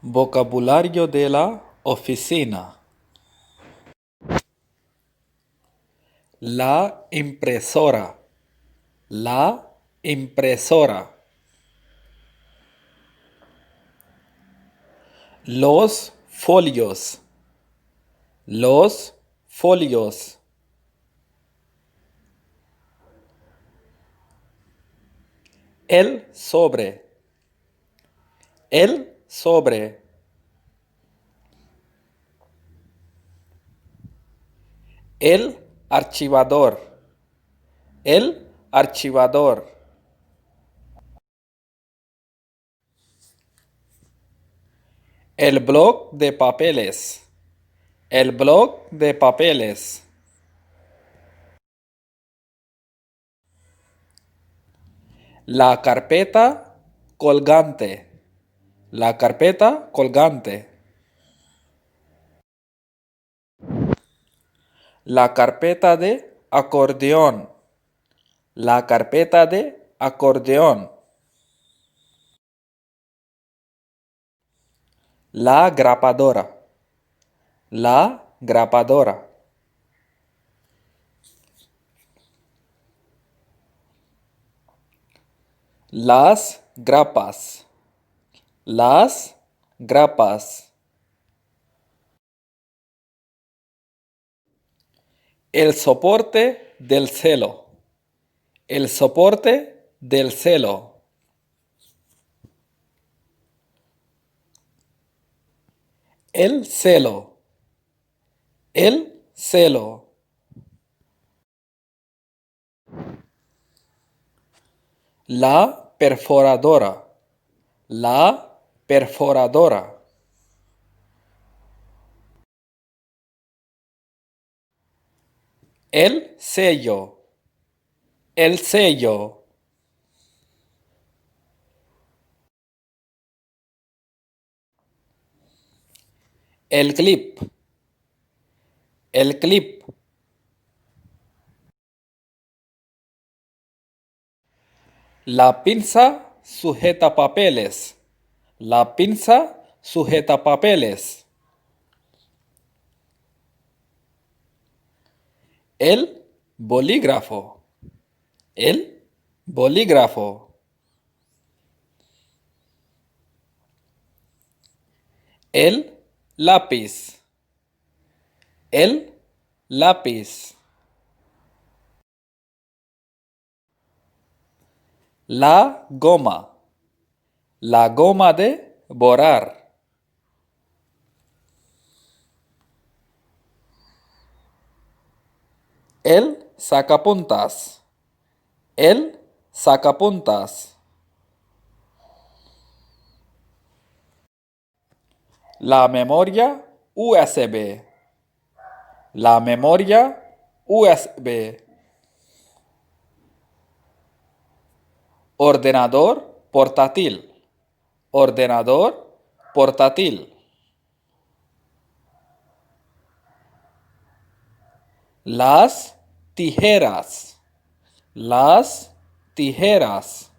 Vocabulario de la oficina. La impresora. La impresora. Los folios. Los folios. El sobre. El sobre. El archivador. El archivador. El bloc de papeles. El bloc de papeles. La carpeta colgante. La carpeta colgante. La carpeta de acordeón. La carpeta de acordeón. La grapadora. La grapadora. Las grapas. Las grapas. El soporte del celo. El soporte del celo. El celo. El celo. La perforadora. La perforadora. El sello. El sello. El clip. El clip. La pinza sujeta papeles. La pinza sujeta papeles. El bolígrafo. El bolígrafo. El lápiz. El lápiz. La goma. La goma de borrar. El sacapuntas. El sacapuntas. La memoria USB. La memoria USB. Ordenador portátil. Ordenador portátil. Las tijeras. Las tijeras.